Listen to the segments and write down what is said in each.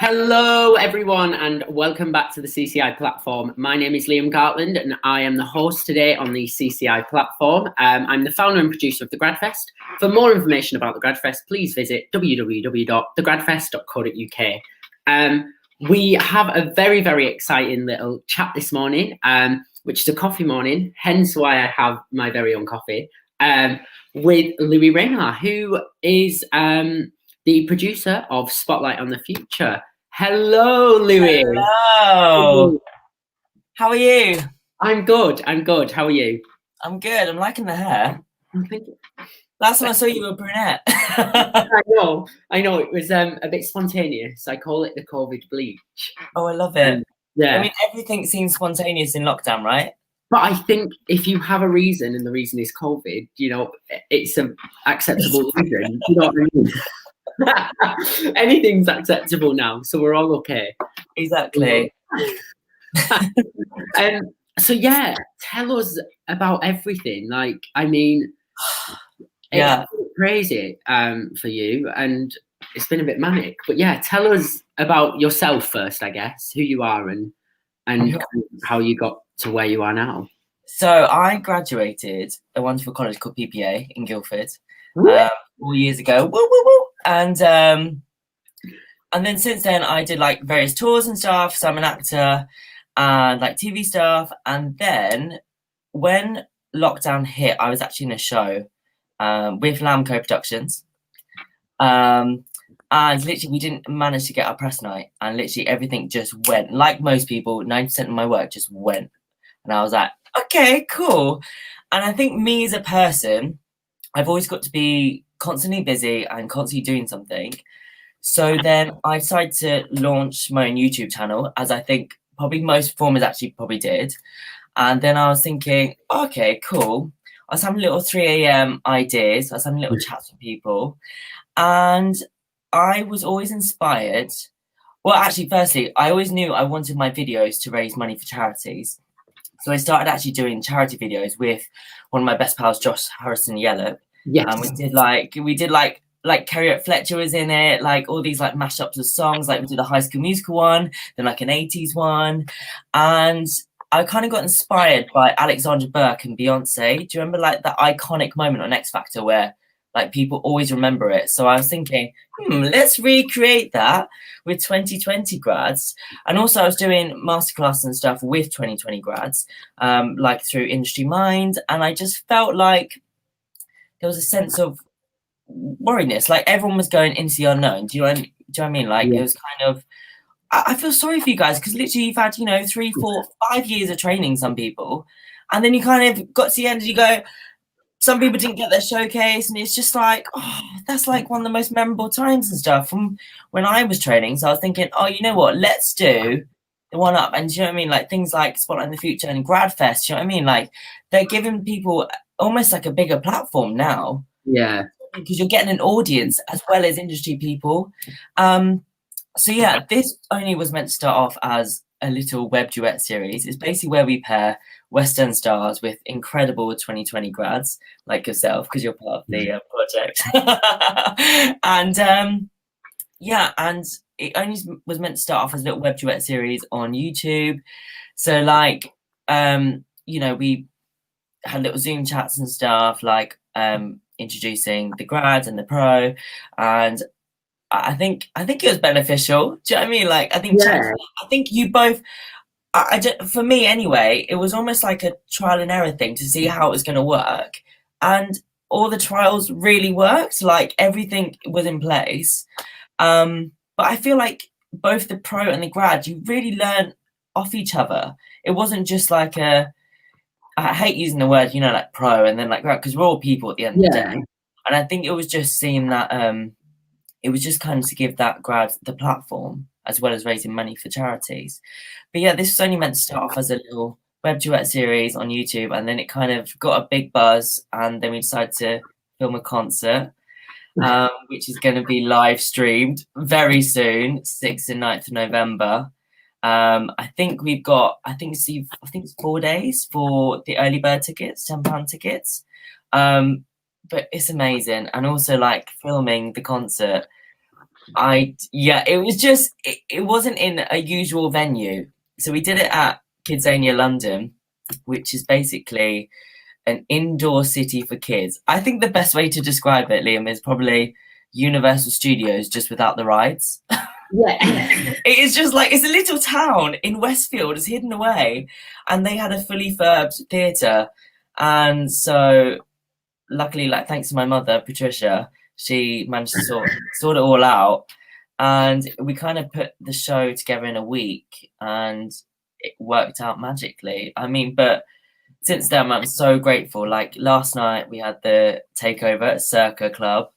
Hello, everyone, and welcome back to the CCI platform. My name is Liam Gartland, and I am the host today on the CCI platform. I'm the founder and producer of the Gradfest. For more information about the Gradfest, please visit www.thegradfest.co.uk. We have a very, very exciting little chat this morning, which is a coffee morning, hence why I have my very own coffee, with Louis Rayneau, who is the producer of Spotlight on the Future. Hello, Louis. Hello. How are you? I'm good. How are you? I'm good. I'm liking the hair. Thank you. Last time I saw you were brunette. I know. It was a bit spontaneous. I call it the COVID bleach. Oh, I love it. Yeah. I mean, everything seems spontaneous in lockdown, right? But I think if you have a reason and the reason is COVID, it's an acceptable reason. You know what I mean? Anything's acceptable now, so we're all okay. Exactly. So yeah, tell us about everything. Yeah, it's crazy for you, and it's been a bit manic. But yeah, tell us about yourself first, I guess, who you are and how you got to where you are now. So I graduated a wonderful college called PPA in Guildford 4 years ago. Woo, woo, woo. And then since then I did like various tours and stuff. So I'm an actor and like TV stuff. And then when lockdown hit, I was actually in a show with Lamco Productions. And literally we didn't manage to get our press night, and literally everything just went. Like most people, 90% of my work just went. And I was like, okay, cool. And I think me as a person, I've always got to be constantly busy and constantly doing something. So then I decided to launch my own YouTube channel, as I think probably most performers actually probably did. And then I was thinking, okay, cool. I was having little 3 a.m. ideas. I was having little chats with people. And I was always inspired. Well, actually, firstly, I always knew I wanted my videos to raise money for charities. So I started actually doing charity videos with one of my best pals, Josh Harrison Yellop. Yes. And we did like Carriot Fletcher was in it, like all these like mashups of songs. Like we did a High School Musical one, then like an 80s one. And I kind of got inspired by Alexandra Burke and Beyonce. Do you remember like that iconic moment on X Factor where like people always remember it? So I was thinking, let's recreate that with 2020 grads. And also I was doing masterclass and stuff with 2020 grads, like through Industry Mind. And I just felt like there was a sense of worriness, like everyone was going into the unknown. Do you know what I mean? Like It was kind of, I feel sorry for you guys because literally you've had 3, 4, 5 years of training, some people, and then you kind of got to the end and you go, some people didn't get their showcase, and it's just like, oh, that's like one of the most memorable times and stuff from when I was training. So I was thinking, oh, you know what, let's do the one up. And do you know what I mean? Like things like Spotlight in the Future and Gradfest, do you know what I mean? Like they're giving people almost like a bigger platform now. Yeah. Because you're getting an audience as well as industry people. So yeah, this only was meant to start off as a little web duet series. It's basically where we pair West End stars with incredible 2020 grads like yourself, because you're part of the project. And and it only was meant to start off as a little web duet series on YouTube. So like, we had little Zoom chats and stuff, like introducing the grad and the pro, and I think it was beneficial. Do you know what I mean? Like I think you both. For me anyway, it was almost like a trial and error thing to see how it was going to work, and all the trials really worked. Like everything was in place, but I feel like both the pro and the grad, you really learn off each other. It wasn't just like I hate using the word, like pro and then like grad, because we're all people at the end of the day. And I think it was just seeing that it was just kind of to give that grad the platform as well as raising money for charities. But yeah, this was only meant to start off as a little web duet series on YouTube, and then it kind of got a big buzz, and then we decided to film a concert, which is going to be live streamed very soon, 6th and 9th of November. I think it's 4 days for the early bird tickets, £10 tickets. But it's amazing. And also like filming the concert, It was just, it wasn't in a usual venue. So we did it at Kidzania London, which is basically an indoor city for kids. I think the best way to describe it, Liam, is probably Universal Studios just without the rides. Yeah. It is just like, it's a little town in Westfield, it's hidden away, and they had a fully furbed theatre. And so luckily, like, thanks to my mother, Patricia, she managed to sort it all out. And we kind of put the show together in a week, and it worked out magically. I mean, but since then, I'm so grateful. Like last night, we had the takeover at Circa Club,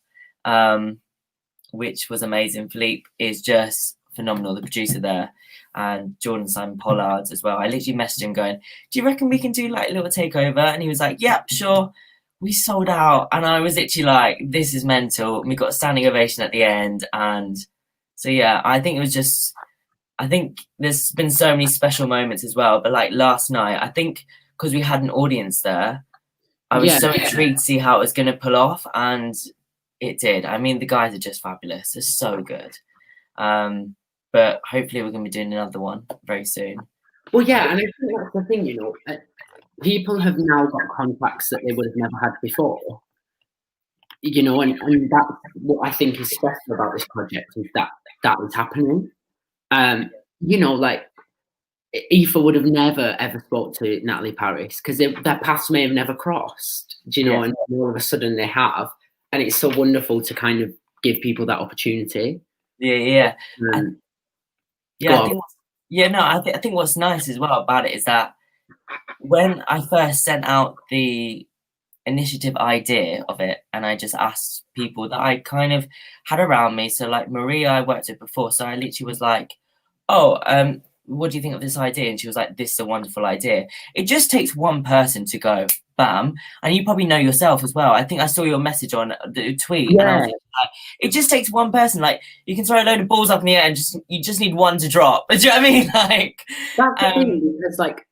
which was amazing. Philippe is just phenomenal, the producer there, and Jordan Simon Pollard as well. I literally messaged him going, "Do you reckon we can do like a little takeover?" And he was like, "Yep, sure." We sold out, and I was literally like, "This is mental." We got a standing ovation at the end, and so yeah, I think it was just. I think there's been so many special moments as well. But like last night, I think because we had an audience there, I was so intrigued to see how it was going to pull off, and it did. I mean, the guys are just fabulous. They're so good. But hopefully we're going to be doing another one very soon. Well, yeah, and I think that's the thing, you know. People have now got contracts that they would have never had before. You know, and that's what I think is special about this project, is that is happening. You know, like Aoife would have never ever spoke to Natalie Paris because their paths may have never crossed. Do you know? And all of a sudden they have, and it's so wonderful to kind of give people that opportunity. I think what's nice as well about it is that when I first sent out the initiative idea of it, and I just asked people that I kind of had around me, so like Maria I worked with before, so I literally was like, "Oh, what do you think of this idea?" And she was like, "This is a wonderful idea." It just takes one person to go bam, and you probably know yourself as well. I think I saw your message on the tweet, and I was like, it just takes one person. Like, you can throw a load of balls up in the air, and you just need one to drop. Do you know what I mean? Like, that's the thing, because like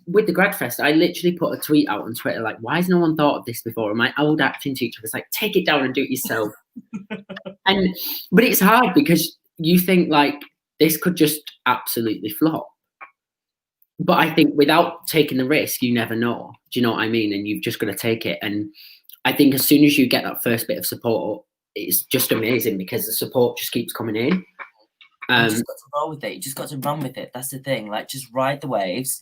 with the Gradfest, I literally put a tweet out on Twitter like, "Why has no one thought of this before?" And my old acting teacher was like, "Take it down and do it yourself." But it's hard because you think like this could just absolutely flop. But I think without taking the risk, you never know. Do you know what I mean? And you've just got to take it. And I think as soon as you get that first bit of support, it's just amazing because the support just keeps coming in. You just got to roll with it. You just got to run with it. That's the thing. Like, just ride the waves.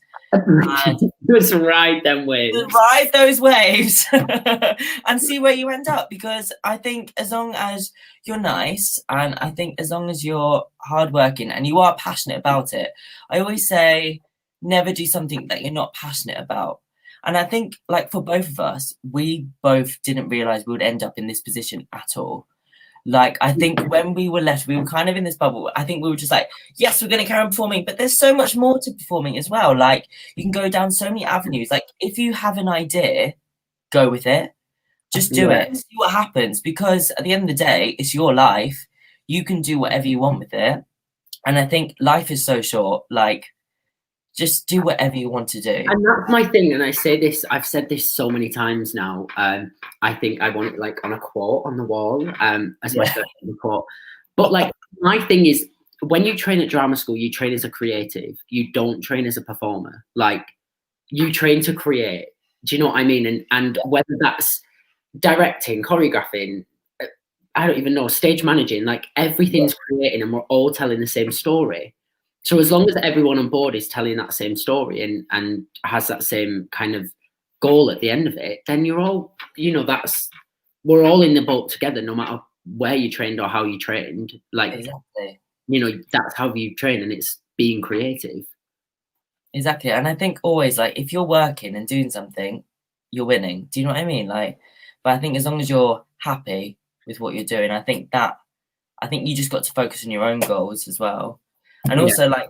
Just ride them waves. Ride those waves and see where you end up. Because I think as long as you're nice, and I think as long as you're hardworking and you are passionate about it, I always say, never do something that you're not passionate about. And I think, like, for both of us, we both didn't realize we would end up in this position at all. Like, I think when we were left, we were kind of in this bubble. I think we were just like, yes, we're going to carry on performing, but there's so much more to performing as well. Like, you can go down so many avenues. Like, if you have an idea, go with it. Just do it. See what happens. Because at the end of the day, it's your life. You can do whatever you want with it. And I think life is so short. Like, just do whatever you want to do. And that's my thing. And I say this, I've said this so many times now. I think I want it like on a quote on the wall as my first quote. But like, my thing is, when you train at drama school, you train as a creative. You don't train as a performer. Like, you train to create. Do you know what I mean? And whether that's directing, choreographing, I don't even know, stage managing, like everything's creating and we're all telling the same story. So as long as everyone on board is telling that same story and has that same kind of goal at the end of it, then you're all, you know, we're all in the boat together, no matter where you trained or how you trained. Like, exactly. You know, that's how you train, and it's being creative. Exactly. And I think always, like, if you're working and doing something, you're winning. Do you know what I mean? Like, but I think as long as you're happy with what you're doing, I think you just got to focus on your own goals as well. And also, like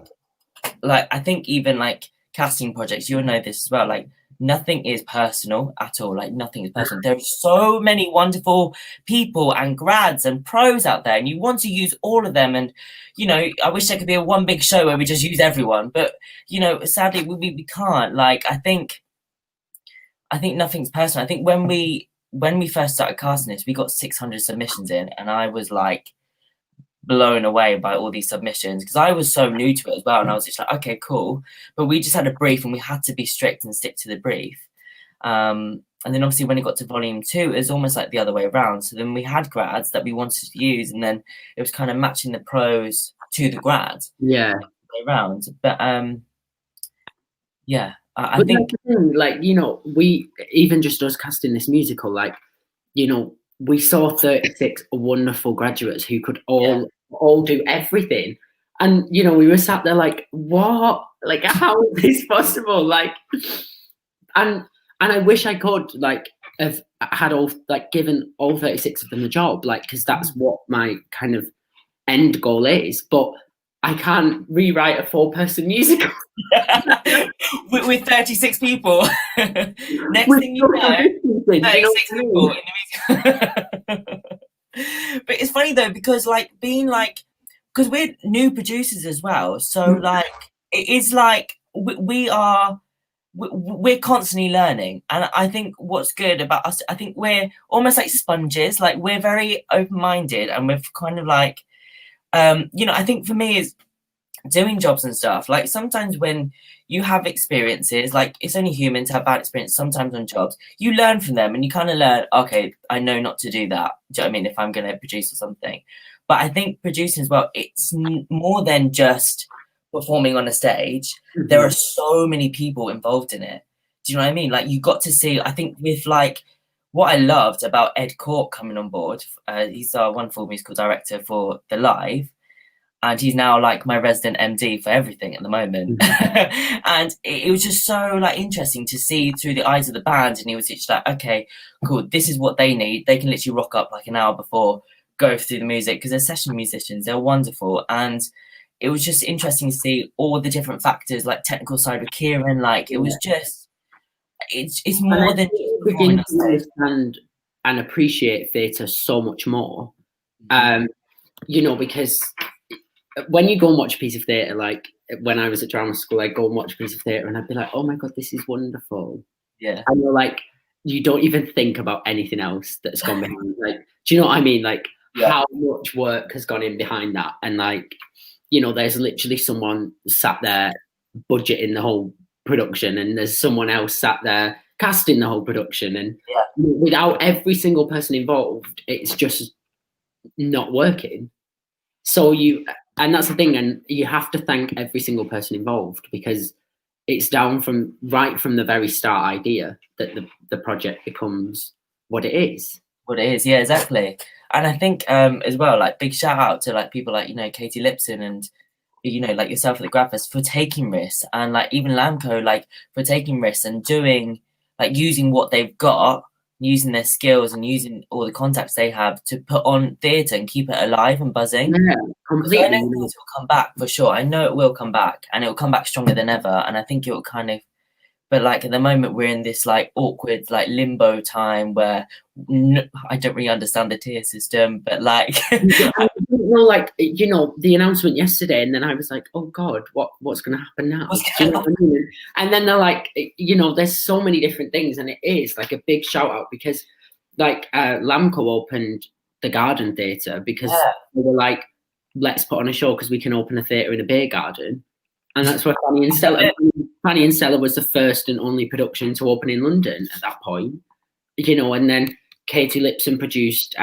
I think even like casting projects, you'll know this as well. Like, nothing is personal at all. Like, nothing is personal. There are so many wonderful people and grads and pros out there, and you want to use all of them. And, you know, I wish there could be a one big show where we just use everyone. But, you know, sadly, we can't. Like, I think nothing's personal. I think when we first started casting this, we got 600 submissions in, and I was like, blown away by all these submissions, because I was so new to it as well, and I was just like, okay, cool. But we just had a brief and we had to be strict and stick to the brief. And then obviously when it got to volume 2, it was almost like the other way around. So then we had grads that we wanted to use, and then it was kind of matching the pros to the grads. Yeah. Around. But yeah, I But think, like, you know, we, even just us casting this musical, like, you know, we saw 36 wonderful graduates who could all do everything. And, you know, we were sat there like, what? Like, how is this possible? Like, and I wish I could, like, have had all, like, given all 36 of them a job, like, because that's what my kind of end goal is. But I can't rewrite a 4-person musical. with 36 people. Next thing you know, 36 people in the musical. But it's funny though, because like being like, because we're new producers as well, so like it is like we're constantly learning. And I think what's good about us, I think we're almost like sponges. Like we're very open-minded, and we're kind of like, you know, I think for me is doing jobs and stuff, like sometimes when you have experiences, like it's only human to have bad experience sometimes on jobs, you learn from them and you kind of learn, okay, I know not to do that. Do you know what I mean? If I'm going to produce or something. But I think producing as well, it's more than just performing on a stage. There are so many people involved in it. Do you know what I mean? Like you got to see, I think with like, what I loved about Ed Cork coming on board, he's our wonderful musical director for the Live. And he's now like my resident MD for everything at the moment. And it was just so like interesting to see through the eyes of the band. And he was just like, okay, cool, this is what they need. They can literally rock up like an hour before, go through the music, because they're session musicians, they're wonderful. And it was just interesting to see all the different factors, like technical side with Kieran. Like it was just, it's more than begin to understand and appreciate theatre so much more. You know, because when you go and watch a piece of theatre, like when I was at drama school, I'd go and watch a piece of theatre and I'd be like, oh my God, this is wonderful. Yeah. And you're like, you don't even think about anything else that's gone behind. Like, do you know what I mean? Like how much work has gone in behind that? And like, you know, there's literally someone sat there budgeting the whole production, and there's someone else sat there casting the whole production. And without every single person involved, it's just not working. So and that's the thing, and you have to thank every single person involved, because it's down from right from the very start idea that the project becomes what it is. What it is, yeah, exactly. And I think as well, like big shout out to like people like, you know, Katie Lipson and, you know, like yourself at the Gradfest for taking risks, and like even Lamco, like for taking risks and doing, like using what they've got, using their skills and using all the contacts they have to put on theatre and keep it alive and buzzing. Yeah, completely. I know it will come back for sure. I know it will come back, and it will come back stronger than ever. And I think it will kind of, but like at the moment we're in this like awkward like limbo time where I don't really understand the tier system, but like well, like, you know, the announcement yesterday, and then I was like, oh God, what's going to happen now? Do you know what I mean? And then they're like, you know, there's so many different things, and it is like a big shout out, because like Lamco opened the Garden Theatre because they were like, let's put on a show because we can open a theatre in a beer garden. And that's where Fanny and Stella was the first and only production to open in London at that point, you know. And then Katie Lipson produced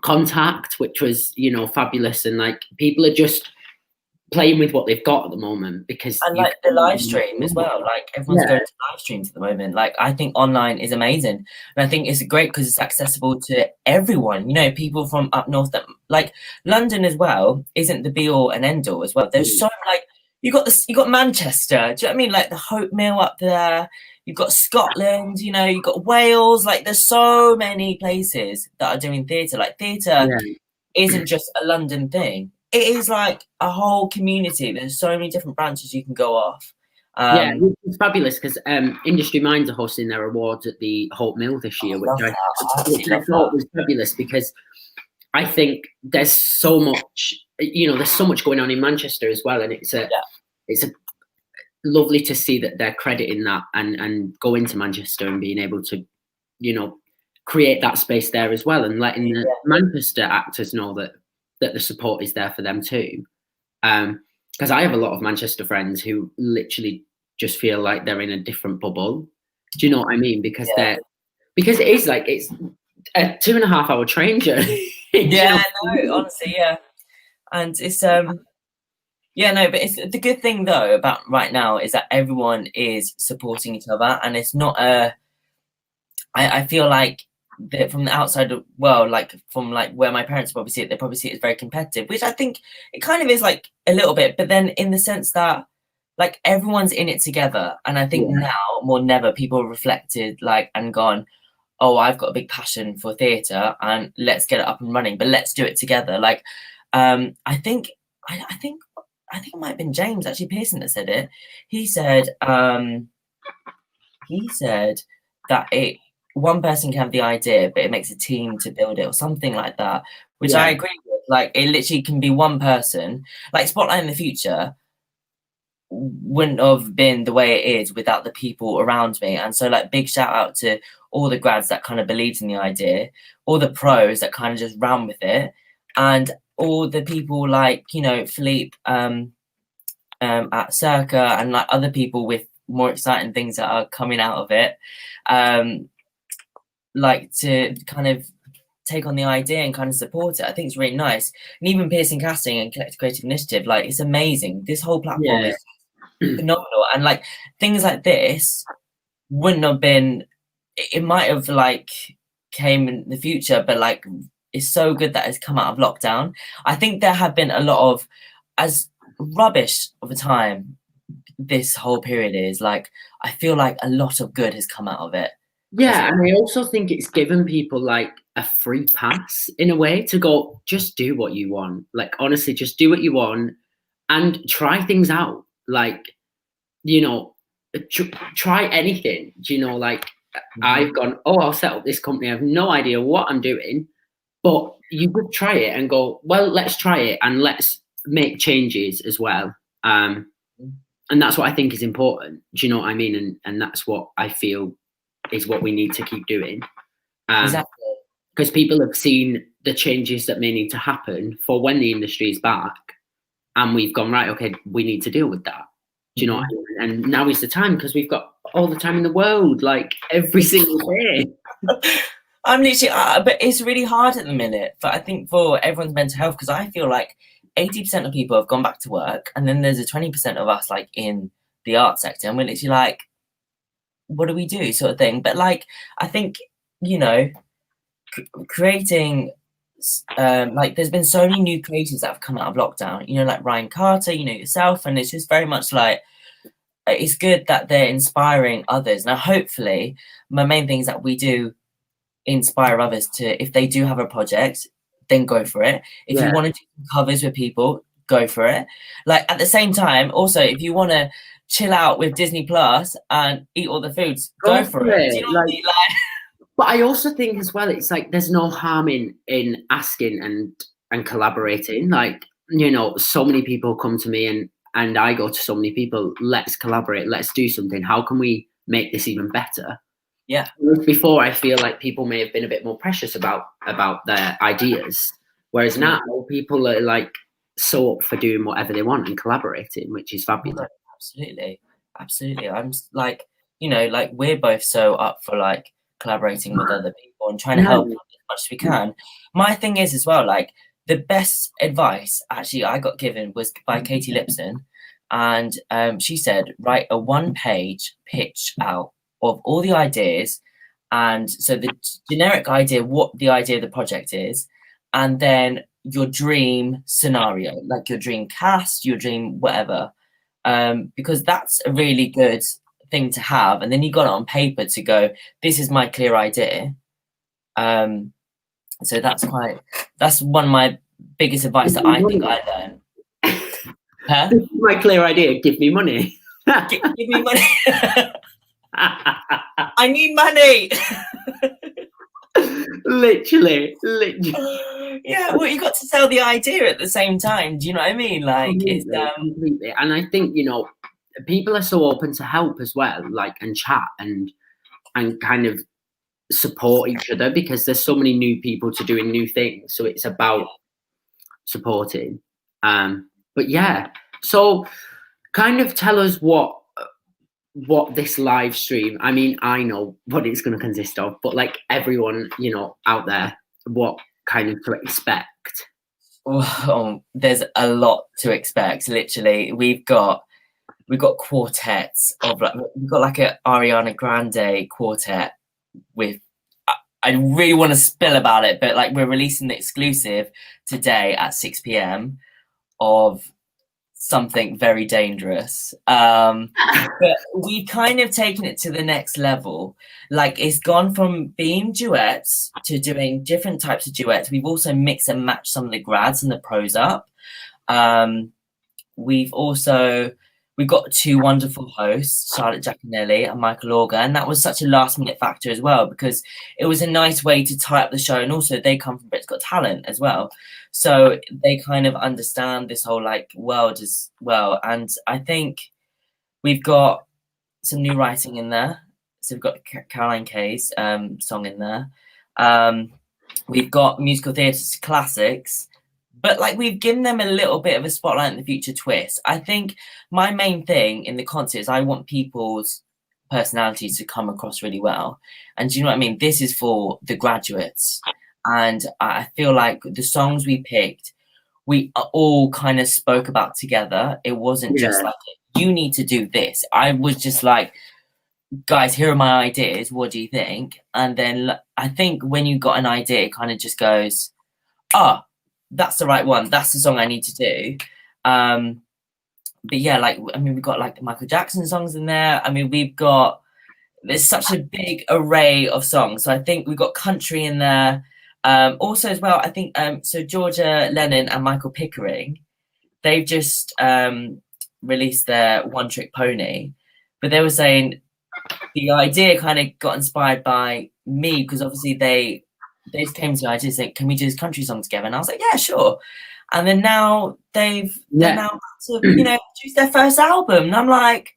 Contact, which was, you know, fabulous. And like people are just playing with what they've got at the moment, because and like the live stream as well. Like everyone's going to live streams at the moment. Like I think online is amazing, and I think it's great because it's accessible to everyone. You know, people from up north, that like London as well isn't the be all and end all as well. There's so like. You got Manchester, do you know what I mean? Like the Hope Mill up there. You've got Scotland, you know, you've got Wales. Like there's so many places that are doing theatre. Like theatre isn't just a London thing. It is like a whole community. There's so many different branches you can go off. It's fabulous, because Industry Minds are hosting their awards at the Hope Mill this year, which I thought was fabulous, because I think there's so much, you know, there's so much going on in Manchester as well, and it's a lovely to see that they're crediting that and going to Manchester and being able to, you know, create that space there as well, and letting the Manchester actors know that that the support is there for them too. Because I have a lot of Manchester friends who literally just feel like they're in a different bubble. Do you know what I mean? Because because it is like, it's a 2.5 hour train journey. Yeah, no, honestly, yeah. And it's yeah, no, but it's the good thing though about right now is that everyone is supporting each other, and it's not I feel like that from the outside world, like from like where my parents probably see it, they probably see it as very competitive, which I think it kind of is like a little bit, but then in the sense that like everyone's in it together, and I think now more than ever people have reflected like and gone, oh, I've got a big passion for theatre and let's get it up and running, but let's do it together. Like I think it might have been James actually Pearson that said it. He said that one person can have the idea, but it makes a team to build it, or something like that, which I agree with. Like it literally can be one person. Like Spotlight in the future wouldn't have been the way it is without the people around me. And so like big shout out to all the grads that kind of believed in the idea, all the pros that kind of just ran with it, and all the people like, you know, Philippe at Circa, and like other people with more exciting things that are coming out of it, like to kind of take on the idea and kind of support it. I think it's really nice. And even Pearson Casting and Collective Creative Initiative, like it's amazing. This whole platform is phenomenal, and like things like this wouldn't have been, it might have like came in the future, but like it's so good that it's come out of lockdown. I think there have been a lot of, as rubbish of a time this whole period is, like I feel like a lot of good has come out of it. Yeah, and I also think it's given people like a free pass in a way to go, just do what you want. Like honestly, just do what you want and try things out. Like, you know, try anything. Do you know, like I've gone, oh, I'll set up this company. I have no idea what I'm doing, but you could try it and go, well, let's try it and let's make changes as well. And that's what I think is important. Do you know what I mean? And that's what I feel is what we need to keep doing. Exactly. Because people have seen the changes that may need to happen for when the industry is back, and we've gone, right, okay, we need to deal with that. Do you know what I mean? And now is the time, because we've got all the time in the world, like every single day. I'm literally, but it's really hard at the minute. But I think for everyone's mental health, because I feel like 80% of people have gone back to work, and then there's a 20% of us like in the art sector, and we're literally like, what do we do, sort of thing. But like, I think, you know, creating, like there's been so many new creators that have come out of lockdown, you know, like Ryan Carter, you know, yourself, and it's just very much like, it's good that they're inspiring others. Now, hopefully, my main thing is that we do inspire others to, if they do have a project, then go for it. If you want to do covers with people, go for it. Like at the same time, also, if you want to chill out with Disney Plus and eat all the foods, go for it. Do you know what I mean? But I also think as well, it's like there's no harm in asking and collaborating. Like, you know, so many people come to me and I go to so many people, let's collaborate, let's do something. How can we make this even better? Yeah. Before, I feel like people may have been a bit more precious about their ideas, whereas now people are like so up for doing whatever they want and collaborating, which is fabulous. Absolutely. I'm like, you know, like we're both so up for like collaborating with other people and trying to help as much as we can. My thing is as well, like the best advice actually I got given was by Katie Lipson, and she said, write a 1-page pitch out of all the ideas, and so the generic idea, what the idea of the project is, and then your dream scenario, like your dream cast, your dream whatever, because that's a really good thing to have, and then you got it on paper to go, this is my clear idea. So that's one of my biggest advice that I think I learned. Huh? My clear idea, give me money. Give me money. I need money. literally. Yeah, well, you got to sell the idea at the same time. Do you know what I mean? Like, completely, it's completely. And I think, you know, people are so open to help as well, like, and chat and kind of support each other, because there's so many new people to doing new things. So it's about supporting. But yeah, so kind of tell us what this live stream, I mean, I know what it's going to consist of, but like everyone, you know, out there, what kind of to expect? Oh, there's a lot to expect. Literally, we've got quartets of like, we've got like a Ariana Grande quartet with, I really want to spill about it, but like we're releasing the exclusive today at 6 p.m. of something very dangerous. But we kind of taken it to the next level. Like it's gone from being duets to doing different types of duets. We've also mixed and matched some of the grads and the pros up. We've got two wonderful hosts, Charlotte Giaconelli and Michael Auger, and that was such a last minute factor as well, because it was a nice way to tie up the show, and also they come from Britain's Got Talent as well, so they kind of understand this whole like world as well. And I think we've got some new writing in there. So we've got Caroline Kay's song in there. We've got musical theatre classics, but like we've given them a little bit of a spotlight in the future twist. I think my main thing in the concert is I want people's personalities to come across really well. And do you know what I mean? This is for the graduates. And I feel like the songs we picked, we all kind of spoke about together. It wasn't just like, you need to do this. I was just like, guys, here are my ideas. What do you think? And then I think when you got an idea, it kind of just goes, that's the right one. That's the song I need to do. But yeah, like, I mean, we've got like the Michael Jackson songs in there. I mean, there's such a big array of songs. So I think we've got country in there. Also as well, I think, so Georgia Lennon and Michael Pickering, they've just released their One Trick Pony. But they were saying the idea kind of got inspired by me, because obviously they came to the idea saying, can we do this country song together? And I was like, yeah, sure. And then now they're now to, produce their first album. And I'm like,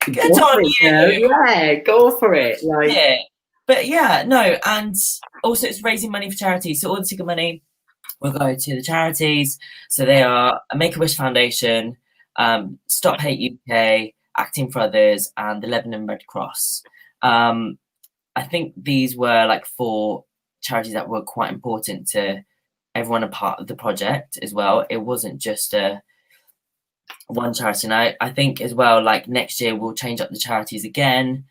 good on you. Yeah, go for it. Like, yeah. But yeah, no. And also it's raising money for charities. So all the ticket money will go to the charities. So they are a Make-A-Wish Foundation, Stop Hate UK, Acting for Others, and the Lebanon Red Cross. I think these were like 4 charities that were quite important to everyone a part of the project as well. It wasn't just one charity. And I think as well, like next year we'll change up the charities again.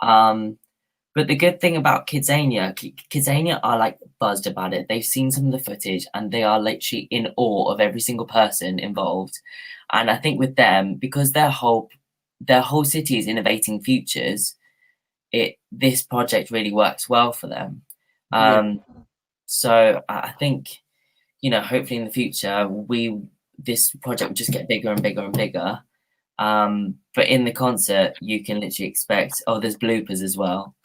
But the good thing about Kidzania are like buzzed about it. They've seen some of the footage and they are literally in awe of every single person involved. And I think with them, because their whole city is innovating futures, this project really works well for them. So I think, hopefully in the future, this project will just get bigger and bigger and bigger. But in the concert, you can literally expect, there's bloopers as well.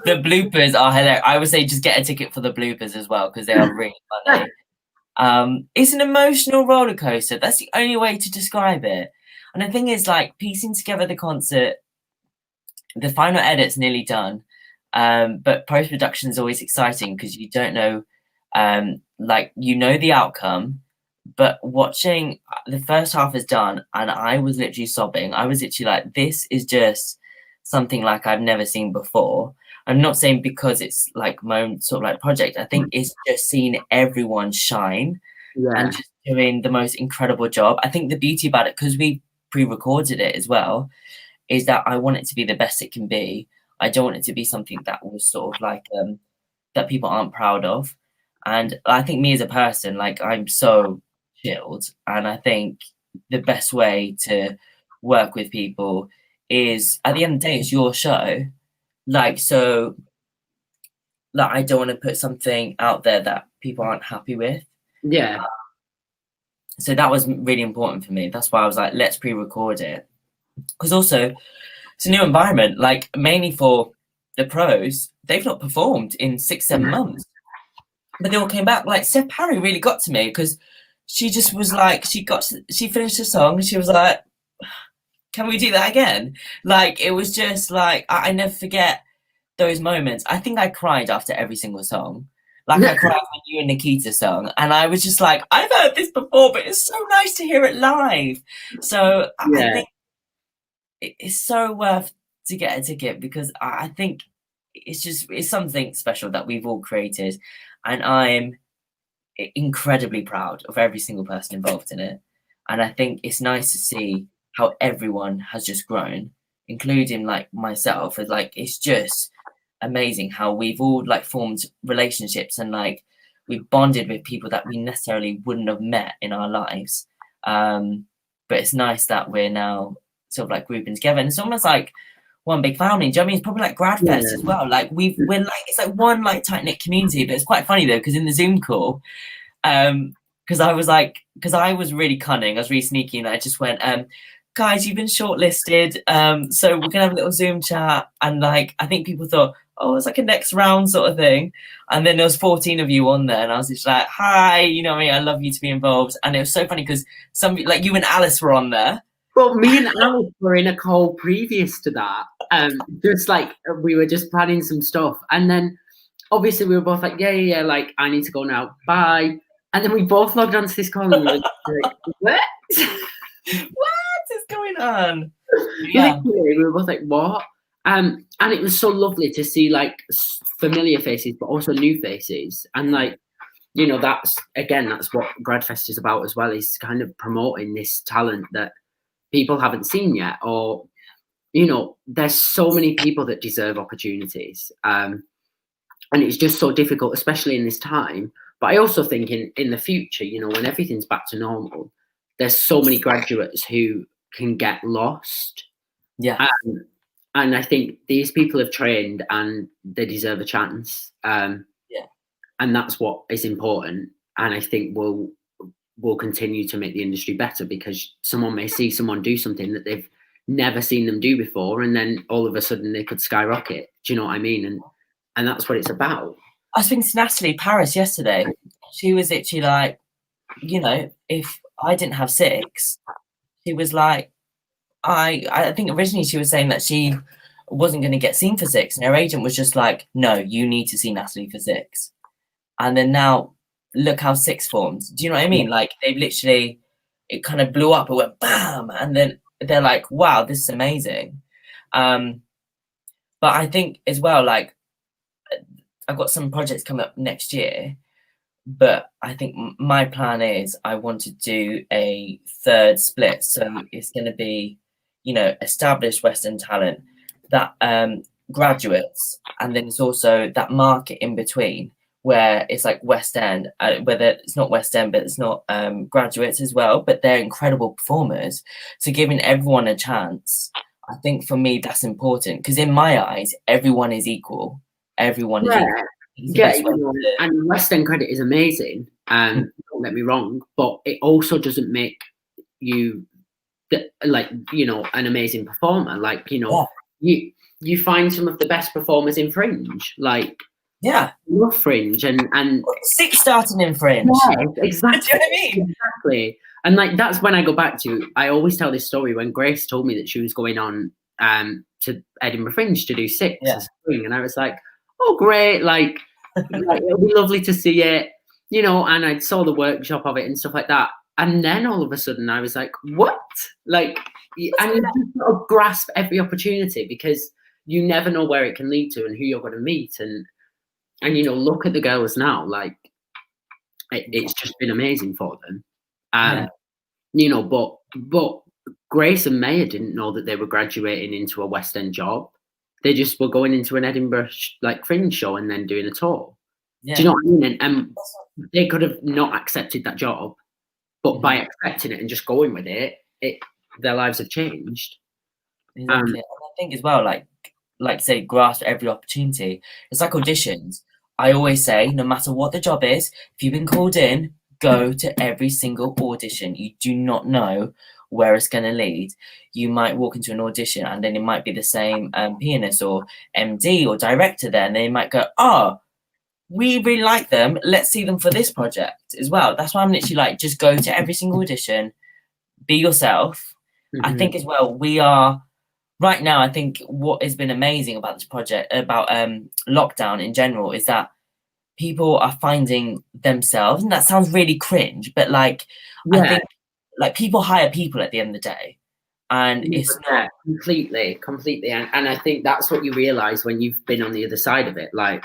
The bloopers are hilarious. I would say just get a ticket for the bloopers as well, because they are really funny. It's an emotional roller coaster. That's the only way to describe it. And the thing is, like, piecing together the concert, the final edit's nearly done. But post-production is always exciting because you don't know, the outcome, but watching the first half is done and I was literally sobbing. I was literally like, this is just something like I've never seen before. I'm not saying because it's like my own sort of like project. I think it's just seeing everyone shine and just doing the most incredible job. I think the beauty about it, because we pre-recorded it as well, is that I want it to be the best it can be. I don't want it to be something that was sort of like that people aren't proud of. And I think me as a person, like, I'm so chilled, and I think the best way to work with people is, at the end of the day, it's your show. Like, so, like, I don't want to put something out there that people aren't happy with. Yeah. So that was really important for me. That's why I was like, let's pre-record it. Because also, it's a new environment, like, mainly for the pros. They've not performed in 6-7 months. But they all came back. Like, Steph Parry really got to me, because she just was like, she finished the song and she was like, can we do that again? Like, it was just like, I never forget those moments. I think I cried after every single song. Like I cried when you and Nikita sung, and I was just like, I've heard this before, but it's so nice to hear it live. So I think it's so worth to get a ticket, because I think it's something special that we've all created, and I'm incredibly proud of every single person involved in it. And I think it's nice to see how everyone has just grown, including like myself. Like, it's just amazing how we've all like formed relationships, and like we've bonded with people that we necessarily wouldn't have met in our lives. But it's nice that we're now sort of like grouping together, and it's almost like one big family. Do you know what I mean? It's probably like Gradfest as well. Like we're like, it's like one like tight knit community. But it's quite funny though, because in the Zoom call, because I was really cunning, I was really sneaky, and I just went, guys, you've been shortlisted, so we're gonna have a little Zoom chat. And like, I think people thought, oh, it's like a next round sort of thing. And then there was 14 of you on there, and I was just like, hi, you know what I mean? I love you to be involved. And it was so funny because some, like you and Alice were on there. Well, me and Alice were in a call previous to that. Just like we were just planning some stuff. And then obviously we were both like, yeah, like I need to go now. Bye. And then we both logged onto this call and we were like, what? What is going on? Yeah. Literally, we were both like, what? And it was so lovely to see like familiar faces, but also new faces. And like, you know, that's what Gradfest is about as well, is kind of promoting this talent that people haven't seen yet. Or, you know, there's so many people that deserve opportunities. And it's just so difficult, especially in this time. But I also think in the future, you know, when everything's back to normal, there's so many graduates who can get lost. Yeah. And I think these people have trained and they deserve a chance. And that's what is important. And I think we'll continue to make the industry better, because someone may see someone do something that they've never seen them do before, and then all of a sudden they could skyrocket. Do you know what I mean? And that's what it's about. I was speaking to Natalie Paris yesterday. She was literally like, you know, if I didn't have 6, she was like, I think originally she was saying that she wasn't going to get seen for 6, and her agent was just like, no, you need to see Natalie for 6. And then now look how 6 formed. Do you know what I mean? Like, they've literally, it kind of blew up, it went bam, and then they're like, wow, this is amazing. But I think as well, like, I've got some projects coming up next year, but I think my plan is I want to do a third split. So it's going to be, you know, established West End talent, that graduates, and then it's also that market in between where it's like West End, whether it's not West End, but it's not graduates as well, but they're incredible performers. So giving everyone a chance, I think for me, that's important, because in my eyes, everyone is equal. Everyone is equal. Yeah, you know, and West End credit is amazing, and don't get me wrong, but it also doesn't make you like, you know, an amazing performer. Like, you know, you find some of the best performers in Fringe, like love Fringe and 6 starting in Fringe. Yeah, exactly. Do you know what I mean? Exactly. And like, that's when I go back to, I always tell this story when Grace told me that she was going on to Edinburgh Fringe to do 6 as spring, and I was like, oh great, like it'll be lovely to see it, you know. And I saw the workshop of it and stuff like that, and then all of a sudden I was like, what? Like, and you just sort of grasp every opportunity, because you never know where it can lead to and who you're going to meet. And you know, look at the girls now, like it's just been amazing for them. You know, but Grace and Maya didn't know that they were graduating into a West End job. They just were going into an Edinburgh like Fringe show and then doing a tour. Do you know what I mean? And they could have not accepted that job, but by accepting it and just going with it, their lives have changed. Exactly. And I think as well, like say, grasp every opportunity. It's like auditions. I always say, no matter what the job is, if you've been called in, go to every single audition. You do not know where it's going to lead. You might walk into an audition and then it might be the same pianist or MD or director there, and they might go, oh, we really like them, let's see them for this project as well. That's why I'm literally like, just go to every single audition, be yourself. I think as well, we are right now, I think what has been amazing about this project, about lockdown in general, is that people are finding themselves, and that sounds really cringe, but like Yeah. I think like people hire people at the end of the day, and it's not completely. And I think that's what you realize when you've been on the other side of it. Like,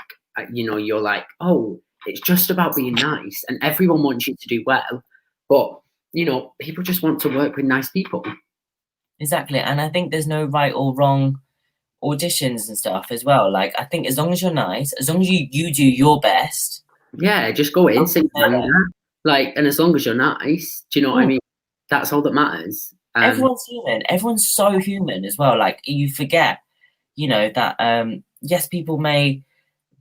you know, you're like, oh, it's just about being nice, and everyone wants you to do well, but you know, people just want to work with nice people. exactly. And I think there's no right or wrong auditions and stuff as well. Like, I think as long as you're nice, as long as you do your best, Yeah, just go in, sing like, and as long as you're nice, do you know what I mean? That's all that matters. Everyone's human. Everyone's so human as well. Like, you forget, you know, that yes, people may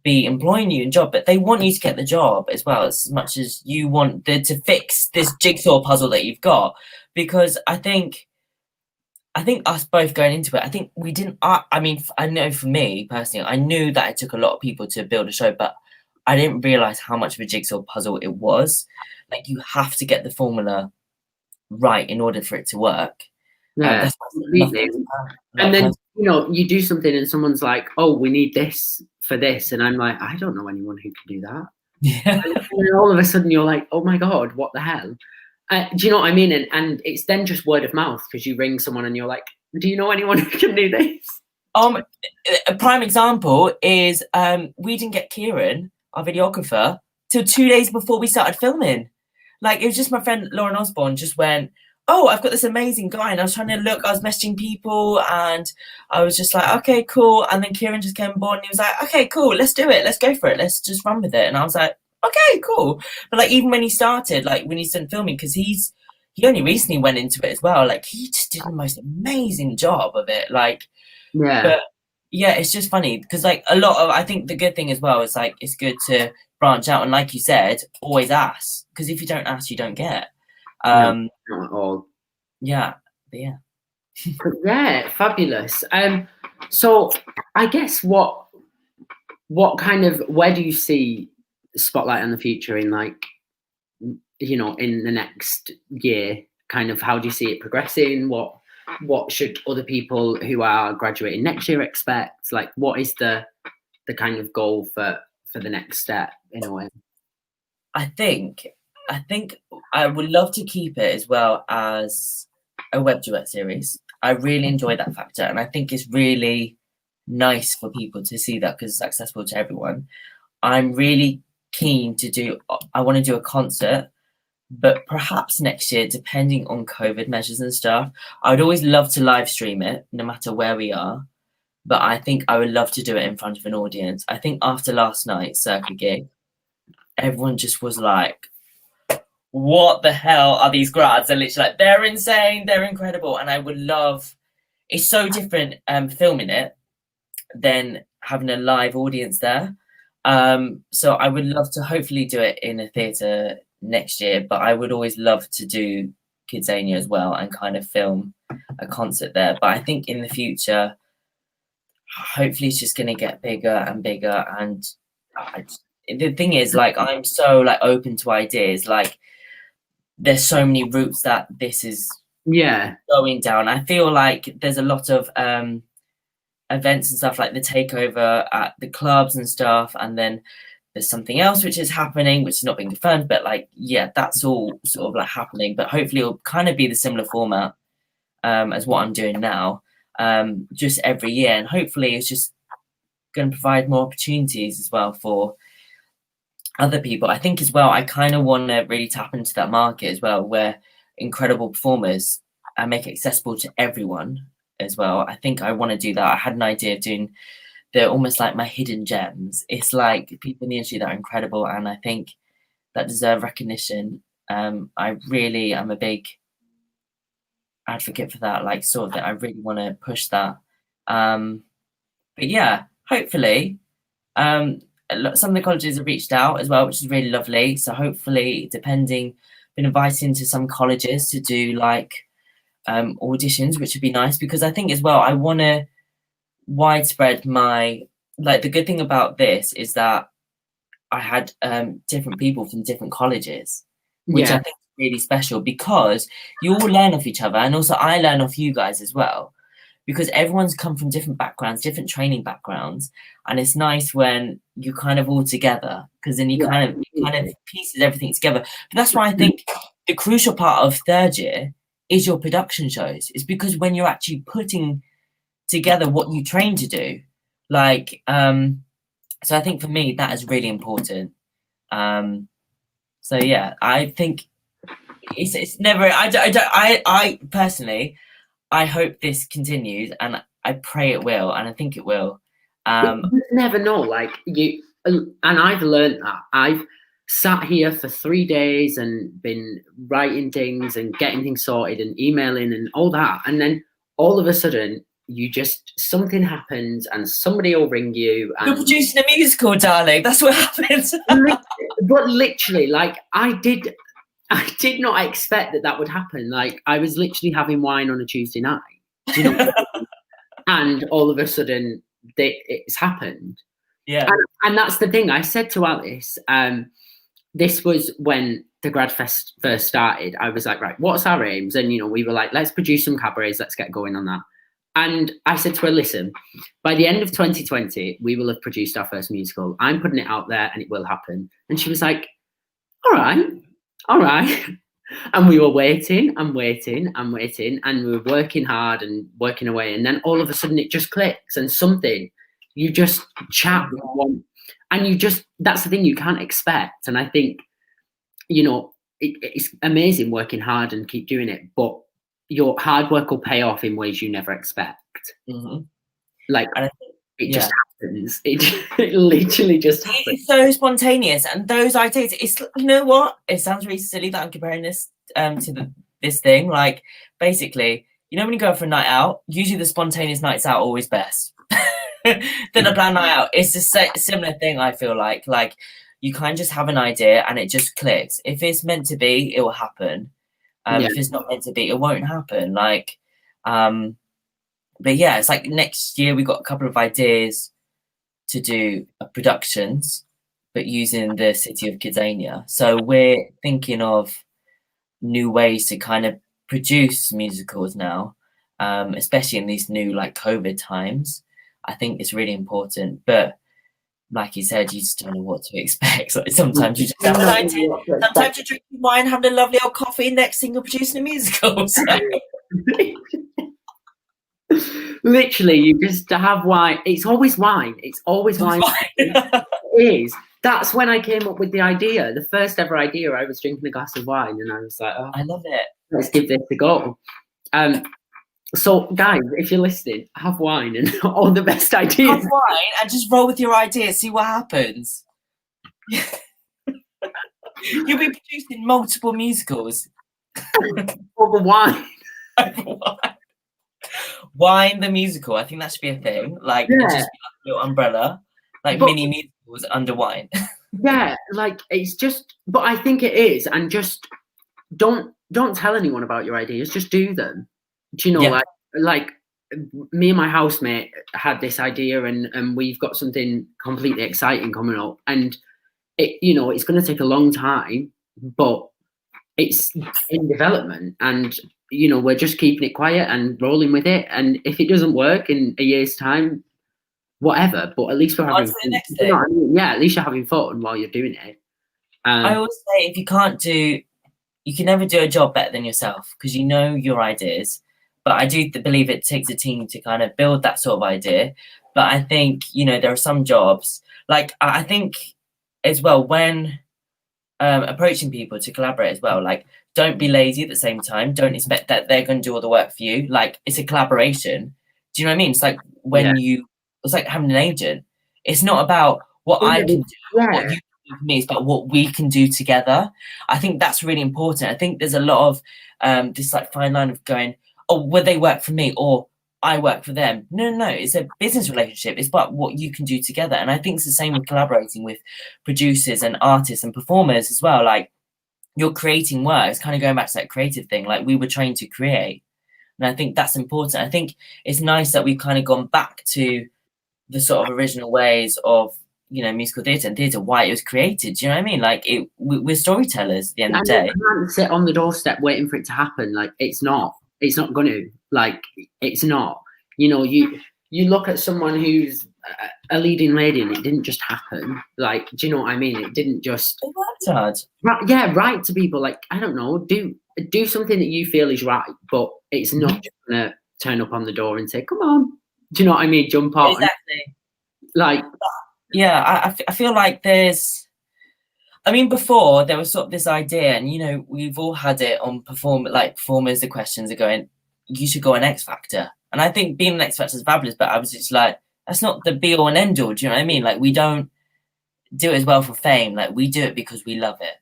be employing you in job, but they want you to get the job as well, as much as you want to fix this jigsaw puzzle that you've got. Because I think us both going into it, I think we didn't. I mean, I know for me personally, I knew that it took a lot of people to build a show, but I didn't realize how much of a jigsaw puzzle it was. Like, you have to get the formula right in order for it to work. Yeah, completely. And then, you know, you do something and someone's like, oh, we need this for this. And I'm like, I don't know anyone who can do that. Yeah. And then all of a sudden you're like, oh my God, what the hell? Do you know what I mean? And it's then just word of mouth, because you ring someone and you're like, do you know anyone who can do this? A prime example is we didn't get Kieran, our videographer, till 2 days before we started filming. Like, it was just my friend Lauren Osborne just went, oh, I've got this amazing guy. And I was trying to look, I was messaging people, and I was just like, okay, cool. And then Kieran just came on board and he was like, okay, cool, let's do it. Let's go for it. Let's just run with it. And I was like, okay, cool. But like, even when he started, like when he started filming, because he only recently went into it as well. Like, he just did the most amazing job of it. Like, yeah. But yeah, it's just funny because like a lot of, I think the good thing as well is like, it's good to branch out. And like you said, always ask, because if you don't ask, you don't get. No, not at all. Yeah. But yeah. Yeah, fabulous. So I guess what kind of, where do you see Spotlight on the future in, like, you know, in the next year? Kind of, how do you see it progressing? What should other people who are graduating next year expect? Like, what is the kind of goal for the next step in a way? I think I would love to keep it as well as a web duet series. I really enjoy that factor, and I think it's really nice for people to see that because it's accessible to everyone. I'm really keen to I want to do a concert, but perhaps next year, depending on COVID measures and stuff. I'd always love to live stream it, no matter where we are. But I think I would love to do it in front of an audience. I think after last night's circuit gig, everyone just was like, what the hell are these grads? They're literally like, they're insane, they're incredible. And I would love, it's so different filming it than having a live audience there. So I would love to hopefully do it in a theatre next year, but I would always love to do Kidzania as well and kind of film a concert there. But I think in the future, hopefully it's just going to get bigger and bigger. And the thing is, like, I'm so like open to ideas. Like, there's so many routes that this is going down. I feel like there's a lot of events and stuff, like the takeover at the clubs and stuff, and then there's something else which is happening, which is not being confirmed, but like, yeah, that's all sort of like happening. But hopefully it'll kind of be the similar format as what I'm doing now, just every year. And hopefully it's just going to provide more opportunities as well for other people. I think as well, I kind of want to really tap into that market as well, where incredible performers and make it accessible to everyone as well. I think I want to do that. I had an idea of doing, they're almost like my hidden gems. It's like people in the industry that are incredible, and I think that deserve recognition. I really am a big advocate for that, like sort of that. I really want to push that. But yeah, hopefully, some of the colleges have reached out as well, which is really lovely. So hopefully, depending, been invited to some colleges to do like auditions, which would be nice, because I think as well, I want to widespread my, like, the good thing about this is that I had different people from different colleges, which I think is really special, because you all learn off each other, and also I learn off you guys as well. because everyone's come from different backgrounds, different training backgrounds, and it's nice when you kind of all together, because then you kind of pieces everything together. But that's why I think the crucial part of third year is your production shows. It's because when you're actually putting together what you train to do, like so I think for me that is really important. So yeah, I think it's never. I personally, I hope this continues, and I pray it will, and I think it will. You never know, like and I've learned that. I've sat here for 3 days and been writing things and getting things sorted and emailing and all that, and then all of a sudden something happens and somebody will ring you and you're producing a musical, darling. That's what happens. But literally, like I did not expect that would happen. Like I was literally having wine on a Tuesday night, do you know? And all of a sudden it's happened. Yeah. And that's the thing I said to Alice. This was when the Gradfest first started. I was like, right, what's our aims? And we were like, let's produce some cabarets, let's get going on that. And I said to her, listen, by the end of 2020, we will have produced our first musical. I'm putting it out there and it will happen. And she was like, all right. And we were waiting and waiting and waiting, and we were working hard and working away. And then all of a sudden it just clicks, and you just chat with one, and that's the thing you can't expect. And I think, it's amazing working hard and keep doing it, but your hard work will pay off in ways you never expect. Mm-hmm. Like, just happens. It literally just happens. It's so spontaneous, and those ideas. It's, you know what? It sounds really silly that I'm comparing this to this thing. Like, basically, when you go out for a night out, usually the spontaneous nights out are always best than a planned night out. It's a similar thing. I feel like you kind of just have an idea and it just clicks. If it's meant to be, it will happen. If it's not meant to be, it won't happen. Like, but yeah, it's like next year we got a couple of ideas to do productions, but using the city of Kidzania. So we're thinking of new ways to kind of produce musicals now, especially in these new like COVID times. I think it's really important, but like you said, you just don't know what to expect. Like, sometimes you just have an idea. Sometimes you're drinking wine, having a lovely old coffee. Next thing, you're producing a musical. So. Literally, you just have wine. It's always wine. It's always wine. It is. That's when I came up with the idea. The first ever idea, I was drinking a glass of wine, and I was like, "Oh, I love it. Let's give this a go." So, guys, if you're listening, have wine and all the best ideas. Have wine and just roll with your ideas. See what happens. You'll be producing multiple musicals. Over wine. Wine the musical. I think that should be a thing. Like, just be like a little umbrella, like mini musicals under wine. Yeah, like it's just. But I think it is, and just don't tell anyone about your ideas. Just do them. Do you know, like me and my housemate had this idea, and we've got something completely exciting coming up, and it's going to take a long time, but it's in development, and we're just keeping it quiet and rolling with it. And if it doesn't work in a year's time, whatever. But at least we're having fun. You know what I mean? Yeah, at least you're having fun while you're doing it. I always say, if you can't you can never do a job better than yourself, because you know your ideas. But I do believe it takes a team to kind of build that sort of idea. But I think, there are some jobs, like I think as well, when approaching people to collaborate as well, like don't be lazy at the same time. Don't expect that they're going to do all the work for you. Like, it's a collaboration. Do you know what I mean? It's like when it's like having an agent. It's not about what I can do, what you can do for me. It's about what we can do together. I think that's really important. I think there's a lot of this like fine line of going, oh, will they work for me or I work for them? No. It's a business relationship. It's about what you can do together. And I think it's the same with collaborating with producers and artists and performers as well. Like, you're creating work. It's kind of going back to that creative thing. Like, we were trained to create. And I think that's important. I think it's nice that we've kind of gone back to the sort of original ways of, musical theatre and theatre, why it was created. Do you know what I mean? Like, we're storytellers at the end of the day. You can't sit on the doorstep waiting for it to happen. Like, it's not going to. Like, it's not. You know, you look at someone who's a leading lady, and it didn't just happen. Like, do you know what I mean? It didn't just. They worked hard. Right to people. Like, I don't know, do something that you feel is right, but it's not just gonna turn up on the door and say, "Come on." Do you know what I mean? Jump on. Exactly. Like, yeah, I feel like there's. I mean, before there was sort of this idea, and you know, we've all had it on performers. The questions are going, you should go on X Factor, and I think being an X Factor is fabulous. But I was just like, that's not the be all and end all. Do you know what I mean? Like, we don't do it as well for fame. Like, we do it because we love it.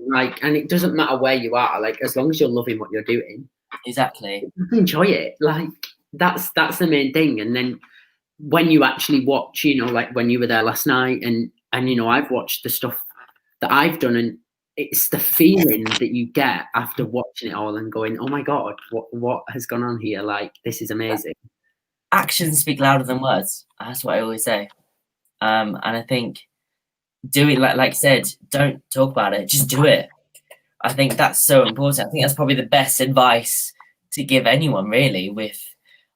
Like, and it doesn't matter where you are. Like, as long as you're loving what you're doing, exactly, enjoy it. Like, that's the main thing. And then when you actually watch, you know, like when you were there last night, and you know, I've watched the stuff that I've done, and it's the feeling that you get after watching it all and going, oh my God, what has gone on here? Like, this is amazing. Actions speak louder than words. That's what I always say. And I think do it, like I said, don't talk about it, just do it. I think that's so important. I think that's probably the best advice to give anyone really with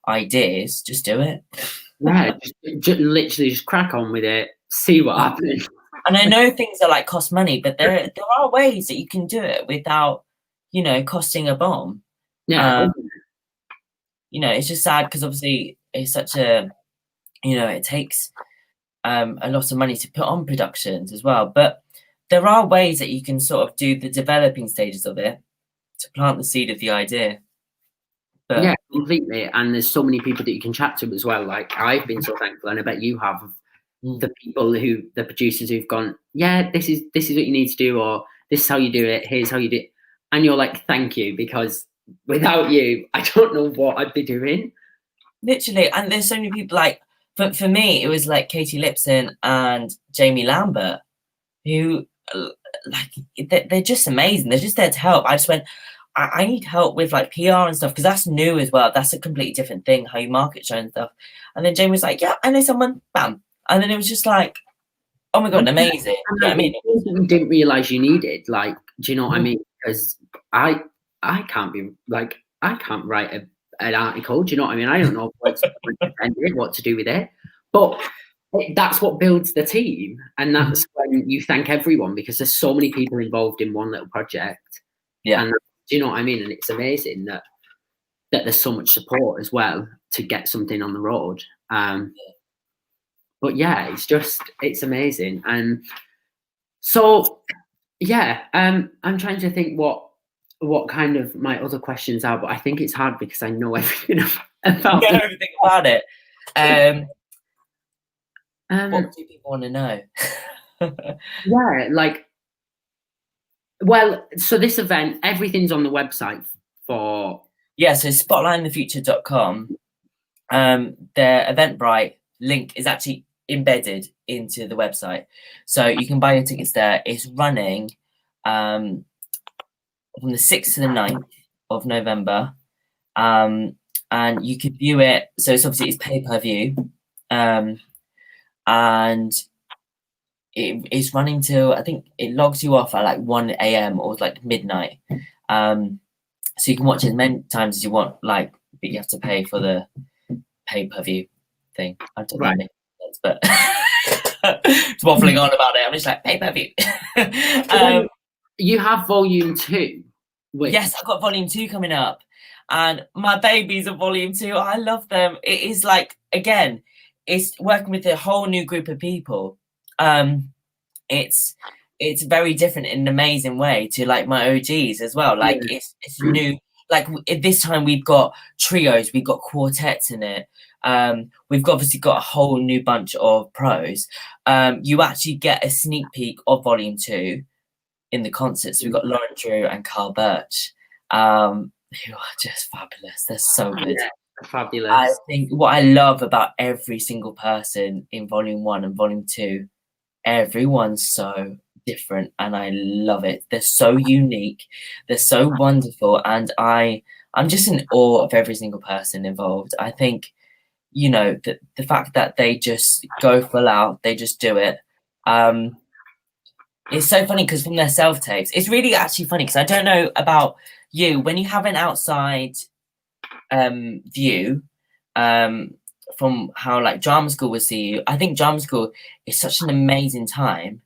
ideas. Just do it. Yeah, just literally just crack on with it, see what happens. And I know things are like cost money, but there are ways that you can do it without, you know, costing a bomb. Yeah. You know, it's just sad because obviously it's such a, you know, it takes a lot of money to put on productions as well. But there are ways that you can sort of do the developing stages of it to plant the seed of the idea. But, yeah, completely. And there's so many people that you can chat to as well. Like, I've been so thankful, and I bet you have, the people the producers who've gone, yeah, this is what you need to do, or this is how you do it, here's how you do it. And you're like, thank you, because without you, I don't know what I'd be doing. Literally. And there's so many people, like, for me, it was like Katie Lipson and Jamie Lambert, who, like, they're just amazing. They're just there to help. I just went, I need help with like PR and stuff, because that's new as well. That's a completely different thing, how you market show and stuff. And then Jamie was like, yeah, I know someone, bam. And then it was just like, oh my God, amazing. You know what I mean? You didn't realise you needed, like, do you know what I mean? Because I can't be, like, I can't write an article, do you know what I mean? I don't know what to do with it. But that's what builds the team. And that's when you thank everyone, because there's so many people involved in one little project. Yeah. And do you know what I mean? And it's amazing that there's so much support as well to get something on the road. But yeah, it's amazing. And so, yeah, I'm trying to think what kind of my other questions are, but I think it's hard because I know everything about everything about it. What do people want to know? Yeah, like, well, so this event, everything's on the website for... Yeah, so spotlightinthefuture.com. Their Eventbrite link is actually embedded into the website. So you can buy your tickets there. It's running from the 6th to the 9th of November. And you can view it. So it's obviously pay-per-view. And it's running till, I think it logs you off at like 1 a.m. or like midnight. So you can watch it as many times as you want, like, but you have to pay for the pay-per-view thing. I don't know, but it's waffling on about it. I'm just like, pay-per-view. You have volume 2. Yes, I've got volume 2 coming up. And my babies are volume 2. I love them. It is like, again, it's working with a whole new group of people. It's very different in an amazing way to like my OGs as well. Like it's new. Like this time we've got trios, we've got quartets in it. We've obviously got a whole new bunch of pros. You actually get a sneak peek of volume 2 in the concerts. We've got Lauren Drew and Carl Birch, who are just fabulous. They're so good. Yeah, fabulous. I think what I love about every single person in volume 1 and volume 2, everyone's so different, and I love it. They're so unique, they're so wonderful, and I'm just in awe of every single person involved. I think, you know, the fact that they just go full out, they just do it. It's so funny because from their self-tapes, it's really actually funny because I don't know about you, when you have an outside view, from how like drama school will see you. I think drama school is such an amazing time,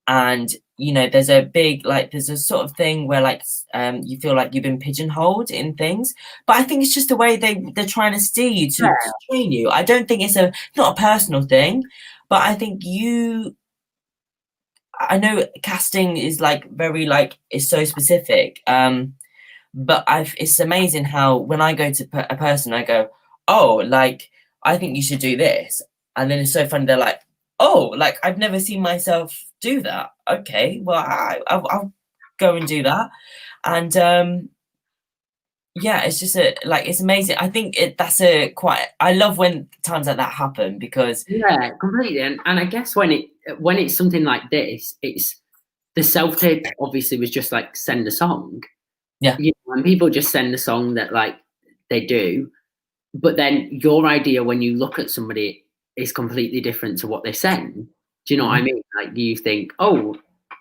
and you know, there's a big like there's a sort of thing where like you feel like you've been pigeonholed in things, but I think it's just the way they're trying to steer you to train you. I don't think it's not a personal thing, but I think I know casting is like very like is so specific, but it's amazing how when I go to a person, I go, oh, like I think you should do this, and then it's so funny. They're like, oh, like I've never seen myself do that. Okay, well I'll go and do that, and yeah, it's just it's amazing. I think I love when times like that happen because completely, and I guess when it's something like this, it's the self-tape obviously was just like send a song. Yeah. You know, and people just send the song that like they do, but then your idea when you look at somebody is completely different to what they send. Do you know what I mean? Like you think, oh,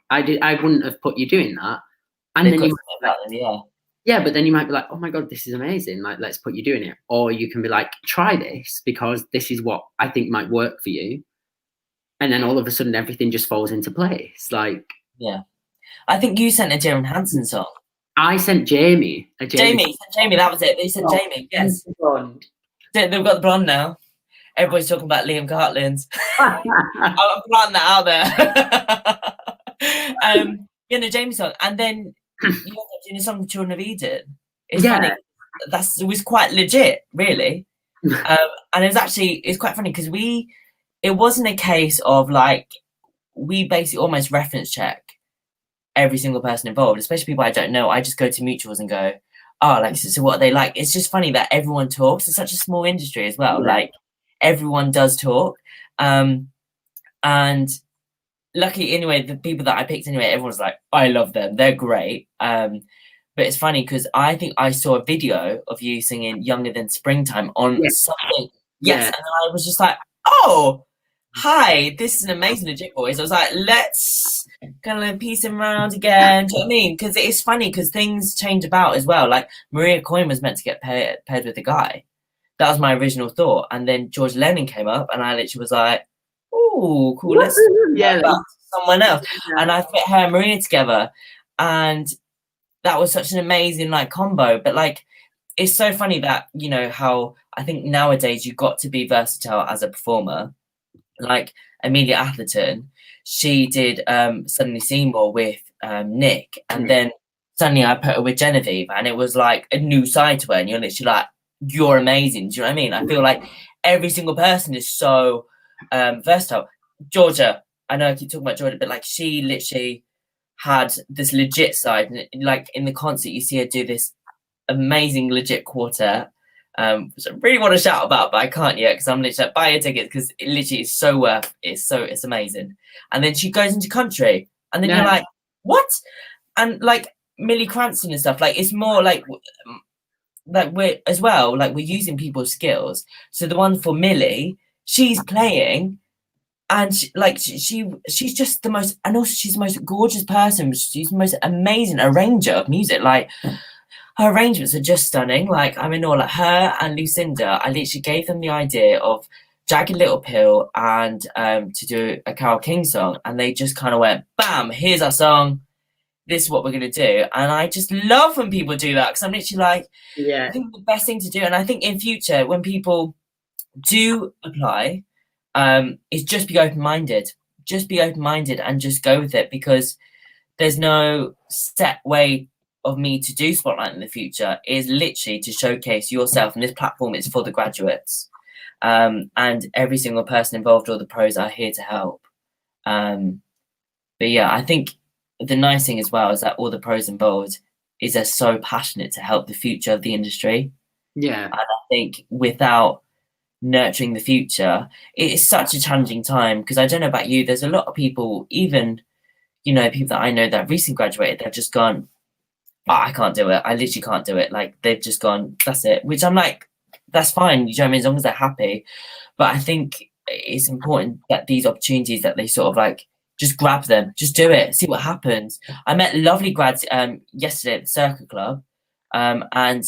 I wouldn't have put you doing that, and then yeah, but then you might be like, oh my god, this is amazing. Like let's put you doing it, or you can be like, try this because this is what I think might work for you, and then all of a sudden everything just falls into place. Like I think you sent a Jeremy Hansen song. I sent Jamie. Jamie, that was it. They sent Jamie, yes. Blonde. They've got the blonde now. Everybody's talking about Liam Cartland. I'm planting that out there. Jamie's song. And then you ended up doing a song with Children of Eden. It's funny. It was quite legit, really. And it's quite funny because it wasn't a case of like, we basically almost reference check every single person involved, especially people I don't know. I just go to mutuals and go, oh, like, so what are they like? It's just funny that everyone talks. It's such a small industry as well. Like everyone does talk. And luckily, anyway, the people that I picked anyway, everyone's like, I love them. They're great. But it's funny because I think I saw a video of you singing Younger Than Springtime on something. Yes. And I was just like, oh, hi, this is an amazing legit voice. I was like, let's kind of piece him around again. Do you know what I mean? Because it's funny because things change about as well. Like Maria Coyne was meant to get paired with a guy. That was my original thought. And then George Lennon came up and I literally was like, oh, cool. Let's someone else. And I fit her and Maria together. And that was such an amazing like combo. But like, it's so funny that, you know, how I think nowadays you've got to be versatile as a performer. Like Amelia Atherton, she did Suddenly Seymour with Nick, and then suddenly I put her with Genevieve, and it was like a new side to her, and you're literally like, you're amazing. Do you know what I mean? I feel like every single person is so versatile. Georgia, I know I keep talking about Georgia, but like she literally had this legit side, and like in the concert you see her do this amazing legit quartet. Which I really want to shout about, but I can't yet because I'm literally like, buy your tickets because it literally is so worth it. It's amazing. And then she goes into country, and then you're like, what? And like Millie Cranston and stuff, like it's more like we're using people's skills. So the one for Millie, she's playing, and she's just the most, and also she's the most gorgeous person. She's the most amazing arranger of music, like. Her arrangements are just stunning. Like, I'm in awe. Like, her and Lucinda, I literally gave them the idea of Jagged Little Pill and to do a Carole King song. And they just kind of went, bam, here's our song. This is what we're going to do. And I just love when people do that because I'm literally like, I think the best thing to do. And I think in future, when people do apply, is just be open-minded. Just be open-minded and just go with it because there's no set way of me to do Spotlight in the future. Is literally to showcase yourself, and this platform is for the graduates, and every single person involved, all the pros are here to help. But yeah, I think the nice thing as well is that all the pros involved is they're so passionate to help the future of the industry. And I think without nurturing the future, it is such a challenging time because I don't know about you, there's a lot of people, even people that I know that recently graduated, they've just gone, oh, I can't do it. I literally can't do it. Like they've just gone, that's it. Which I'm like, that's fine. You know what I mean? As long as they're happy. But I think it's important that these opportunities that they sort of like, just grab them, just do it, see what happens. I met lovely grads yesterday at the Circuit Club. And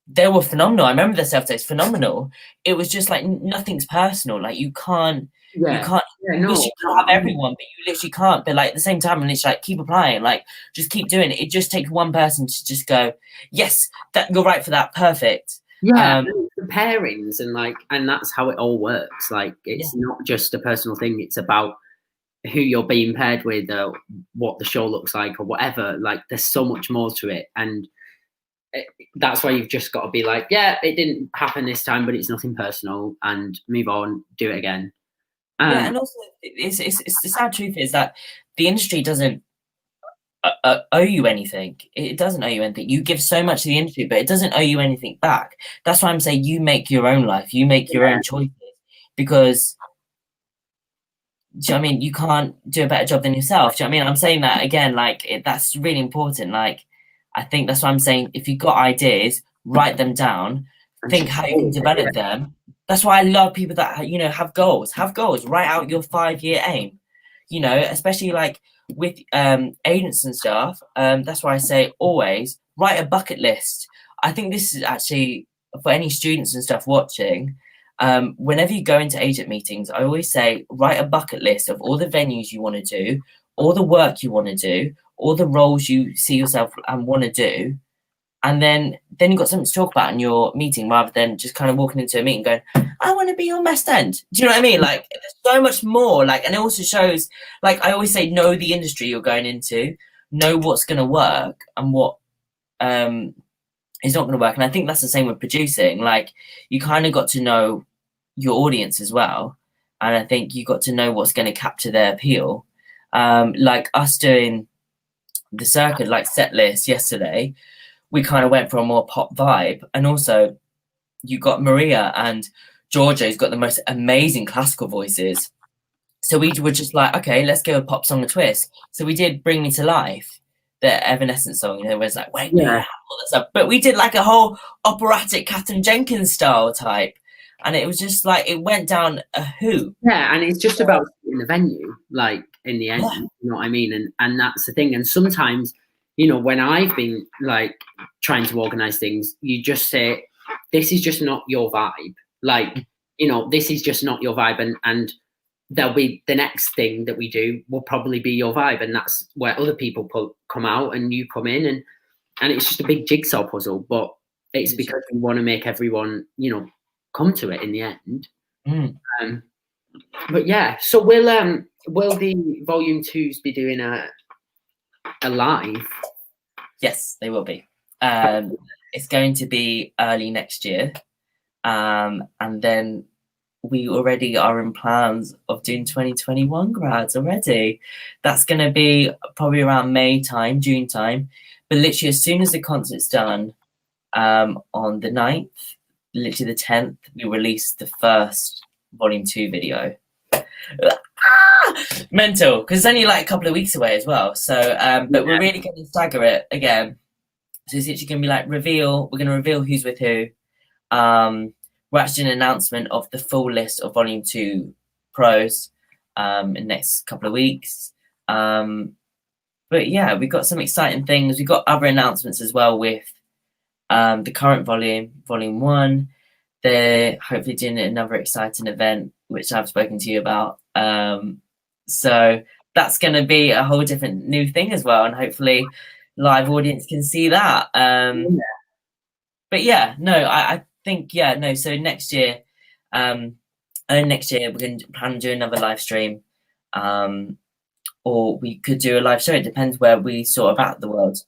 they were phenomenal. I remember the self taste, phenomenal. It was just like nothing's personal. Like you can't Yeah, wish no, you could have everyone, but you literally can't. But like at the same time, and it's like keep applying, like just keep doing it. It just takes one person to just go, yes, that you're right for that, perfect. yeah, the pairings and that's how it all works. Like it's not just a personal thing, it's about who you're being paired with, or what the show looks like, or whatever. Like there's so much more to it, and that's why you've just got to be like, yeah, it didn't happen this time, but it's nothing personal, and move on, do it again. Yeah, and also it's the sad truth is that the industry doesn't owe you anything. It doesn't owe you anything. You give so much to the industry, but it doesn't owe you anything back. That's why I'm saying you make your own life, you make your own choices, because do you know what I mean? You can't do a better job than yourself. Do you know what I mean? I'm saying that again, like that's really important. Like I think that's why I'm saying if you've got ideas, write them down, think how you can develop them. That's why I love people that, you know, have goals, write out your 5-year aim, you know, especially like with agents and stuff. That's why I say always write a bucket list. I think this is actually for any students and stuff watching. Whenever you go into agent meetings, I always say write a bucket list of all the venues you want to do, all the work you want to do, all the roles you see yourself and want to do, and then you've got something to talk about in your meeting, rather than just kind of walking into a meeting going, I want to be your best end. Do you know what I mean? Like there's so much more. Like, and it also shows, like I always say, know the industry you're going into, know what's going to work and what is not going to work. And I think that's the same with producing. Like you kind of got to know your audience as well, and I think you got to know what's going to capture their appeal. Like us doing the circuit, like set list yesterday, we kind of went for a more pop vibe, and also you got Maria and Georgia, who's got the most amazing classical voices. So we were just like, okay, let's give a pop song a twist. So we did Bring Me to Life, the Evanescence song, you know, where it's like, wait, all that stuff. But we did like a whole operatic Catherine Jenkins style type. And it was just like, it went down a hoop. Yeah, and it's just about in the venue, like in the end, you know what I mean? And that's the thing. And sometimes, you know, when I've been like trying to organize things, you just say, this is just not your vibe. Like, you know, this is just not your vibe. And there'll be the next thing that we do will probably be your vibe. And that's where other people come out and you come in, and it's just a big jigsaw puzzle. But it's because we want to make everyone, you know, come to it in the end. But yeah, so will the volume 2s be doing a live? Yes, they will be. It's going to be early next year, and then we already are in plans of doing 2021 grads already. That's going to be probably around May time, June time, but literally as soon as the concert's done, on the 9th, literally the 10th, we released the first volume 2 video. Mental, because it's only like a couple of weeks away as well. So, but we're really going to stagger it again. So it's actually going to be like reveal. We're going to reveal who's with who. We're actually doing an announcement of the full list of volume 2 pros in the next couple of weeks. But yeah, we've got some exciting things. We've got other announcements as well with the current volume 1. They're hopefully doing another exciting event, which I've spoken to you about. So that's going to be a whole different new thing as well, and hopefully live audience can see that. But yeah, no, I think, yeah, no. So next year, we're going to plan to do another live stream, or we could do a live show. It depends where we sort of at the world.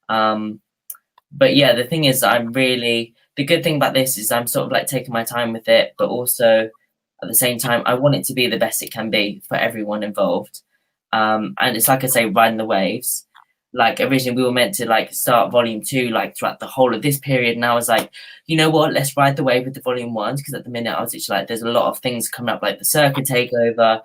But yeah, the thing is, the good thing about this is I'm sort of like taking my time with it, but also at the same time, I want it to be the best it can be for everyone involved. And it's like I say, riding the waves. Like originally we were meant to like start volume 2 like throughout the whole of this period, and I was like, you know what, let's ride the wave with the volume 1s, because at the minute I was just like, there's a lot of things coming up, like the circuit takeover.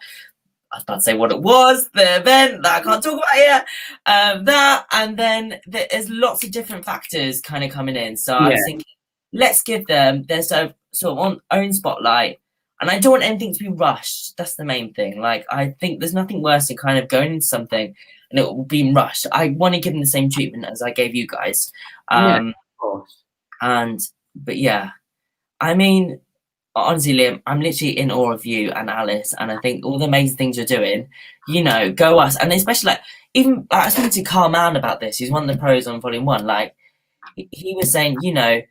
I was about to say what it was, the event that I can't talk about yet. That, and then there's lots of different factors kind of coming in. So I was thinking, let's give them their sort of own spotlight. And I don't want anything to be rushed. That's the main thing. Like, I think there's nothing worse than kind of going into something and it will be rushed. I want to give them the same treatment as I gave you guys. Of course. And but yeah, I mean, honestly, Liam, I'm literally in awe of you and Alice, and I think all the amazing things you're doing, you know, go us. And especially, like, even I was speaking to Carl Mann about this. He's one of the pros on Volume 1. Like, he was saying, you know,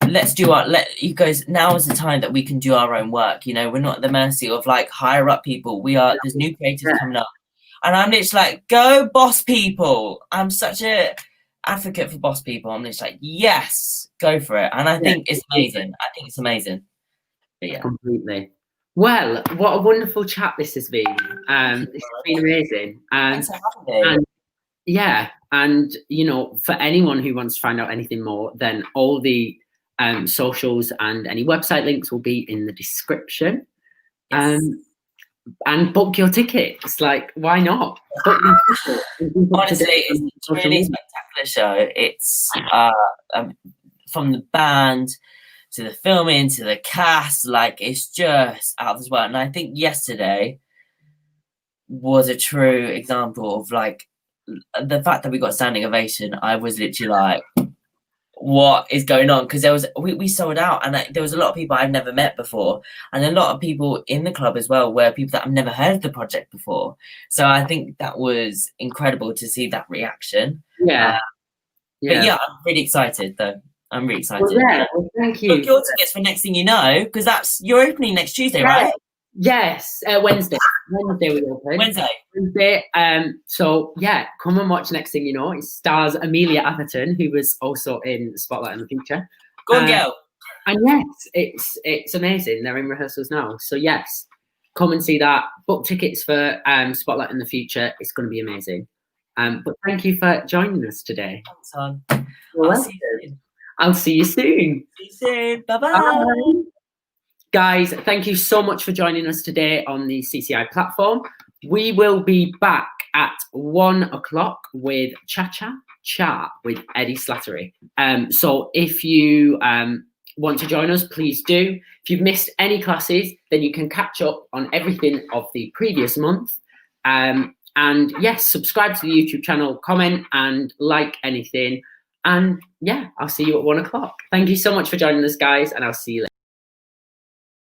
let's do he goes, now is the time that we can do our own work. You know, we're not at the mercy of like higher up people. There's new creatives coming up. And I'm literally like, go boss people. I'm such a advocate for boss people. I'm just like, yes, go for it. And I think it's amazing. I think it's amazing. But yeah. Completely. Well, what a wonderful chat this has been. This has been amazing. Thanks for having me. And yeah, and you know, for anyone who wants to find out anything more, then all the socials and any website links will be in the description. Yes. And book your tickets. Like, why not? Book your tickets. Honestly, it's a really spectacular show. It's from the band to the filming to the cast, like it's just out of this world. And I think yesterday was a true example of like the fact that we got standing ovation. I was literally like, what is going on? Because we sold out, and there was a lot of people I'd never met before, and a lot of people in the club as well were people that I've never heard of the project before. So I think that was incredible to see that reaction. Yeah. But yeah, I'm really excited though. I'm really excited. Well, thank you. Book your tickets for Next Thing You Know, because you're opening next Tuesday, right? Yes, Wednesday. Wednesday we open. Wednesday. So yeah, come and watch Next Thing You Know. It stars Amelia Atherton, who was also in Spotlight in the Future. Go on, girl. And yes, it's amazing. They're in rehearsals now. So yes, come and see that. Book tickets for Spotlight in the Future. It's going to be amazing. But thank you for joining us today. Thanks, hon. I'll see you soon. See you soon. Bye-bye. Guys, thank you so much for joining us today on the CCI platform. We will be back at 1 o'clock with Cha with Eddie Slattery. So if you want to join us, please do. If you've missed any classes, then you can catch up on everything of the previous month. And yes, subscribe to the YouTube channel, comment and like anything. And yeah, I'll see you at 1 o'clock. Thank you so much for joining us, guys, and I'll see you later.